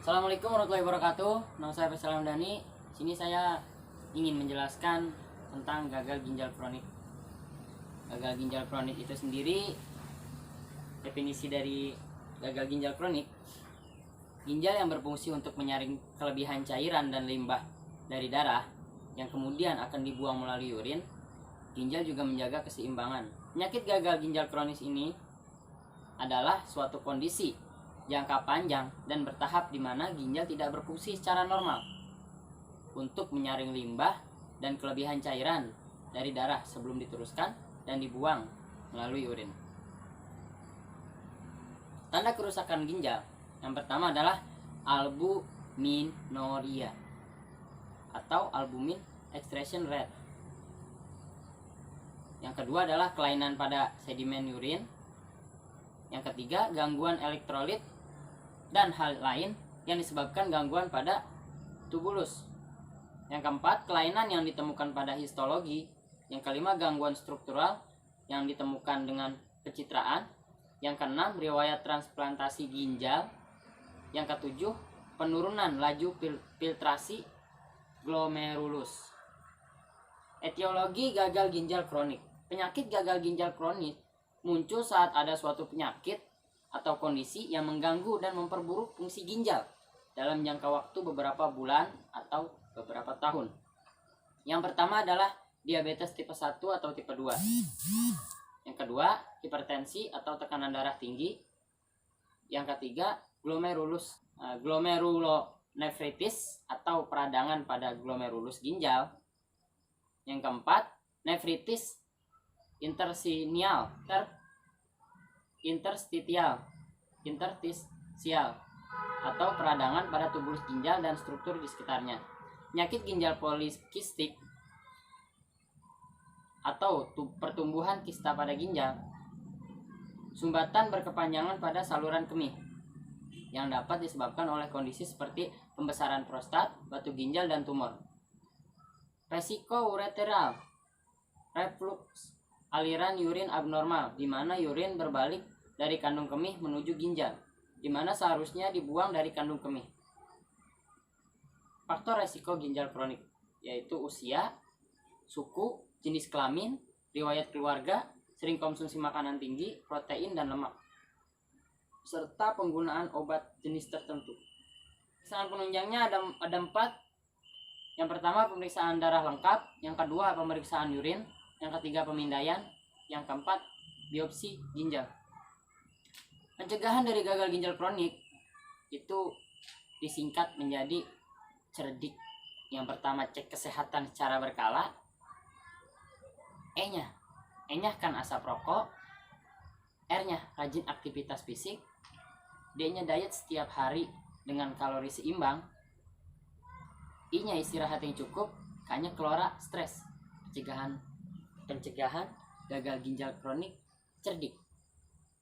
Assalamualaikum warahmatullahi wabarakatuh. Nama saya Faisal Hamdani. Sini saya ingin menjelaskan tentang gagal ginjal kronik. Gagal ginjal kronik itu sendiri, definisi dari gagal ginjal kronik: ginjal yang berfungsi untuk menyaring kelebihan cairan dan limbah dari darah yang kemudian akan dibuang melalui urin. Ginjal juga menjaga keseimbangan. Penyakit gagal ginjal kronis ini adalah suatu kondisi jangka panjang dan bertahap di mana ginjal tidak berfungsi secara normal untuk menyaring limbah dan kelebihan cairan dari darah sebelum diteruskan dan dibuang melalui urin. Tanda kerusakan ginjal yang pertama adalah albuminuria atau albumin extraction rate. Yang kedua adalah kelainan pada sedimen urin. Yang ketiga, gangguan elektrolit dan hal lain yang disebabkan gangguan pada tubulus. Yang keempat, kelainan yang ditemukan pada histologi. Yang kelima, gangguan struktural yang ditemukan dengan pencitraan. Yang keenam, riwayat transplantasi ginjal. Yang ketujuh, penurunan laju filtrasi glomerulus. Etiologi gagal ginjal kronik. Penyakit gagal ginjal kronik muncul saat ada suatu penyakit atau kondisi yang mengganggu dan memperburuk fungsi ginjal dalam jangka waktu beberapa bulan atau beberapa tahun. Yang pertama adalah diabetes tipe 1 atau tipe 2. Yang kedua, hipertensi atau tekanan darah tinggi. Yang ketiga, glomerulonefritis atau peradangan pada glomerulus ginjal. Yang keempat, nefritis interstisial atau peradangan pada tubulus ginjal dan struktur di sekitarnya. Penyakit ginjal polikistik atau pertumbuhan kista pada ginjal. Sumbatan berkepanjangan pada saluran kemih yang dapat disebabkan oleh kondisi seperti pembesaran prostat, batu ginjal, dan tumor. Resiko ureteral reflux, aliran urin abnormal di mana urin berbalik dari kandung kemih menuju ginjal, di mana seharusnya dibuang dari kandung kemih. Faktor resiko ginjal kronik yaitu usia, suku, jenis kelamin, riwayat keluarga, sering konsumsi makanan tinggi, protein dan lemak, serta penggunaan obat jenis tertentu. Pemeriksaan penunjangnya ada 4. Yang pertama, pemeriksaan darah lengkap. Yang kedua, pemeriksaan urin. Yang ketiga, pemindaian. Yang keempat, biopsi ginjal. Pencegahan dari gagal ginjal kronik itu disingkat menjadi cerdik. Yang pertama, cek kesehatan secara berkala. E-nya, enyahkan asap rokok. R-nya, rajin aktivitas fisik. D-nya, diet setiap hari dengan kalori seimbang. I-nya, istirahat yang cukup. K-nya, keluar stres. Pencegahan gagal ginjal kronik cerdik.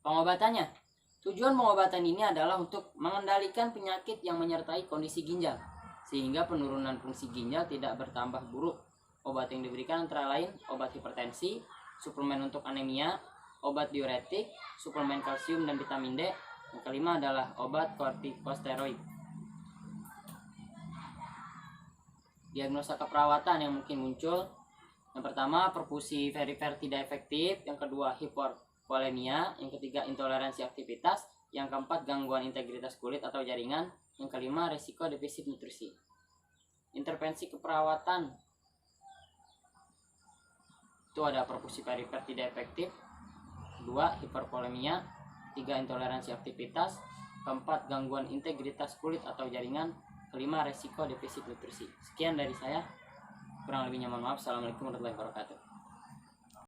Pengobatannya, tujuan pengobatan ini adalah untuk mengendalikan penyakit yang menyertai kondisi ginjal sehingga penurunan fungsi ginjal tidak bertambah buruk. Obat yang diberikan antara lain obat hipertensi, suplemen untuk anemia, obat diuretik, suplemen kalsium dan vitamin D. Yang kelima adalah obat kortikosteroid. Diagnosa keperawatan yang mungkin muncul: yang pertama, perfusi perifer tidak efektif. Yang kedua, hipervolemia. Yang ketiga, intoleransi aktivitas. Yang keempat, gangguan integritas kulit atau jaringan. Yang kelima, risiko defisit nutrisi. Intervensi keperawatan itu ada perfusi perifer tidak efektif, kedua, hipervolemia, tiga, intoleransi aktivitas, keempat, gangguan integritas kulit atau jaringan, kelima, risiko defisit nutrisi. Sekian dari saya. Kurang lebihnya mohon maaf. Assalamualaikum warahmatullahi wabarakatuh.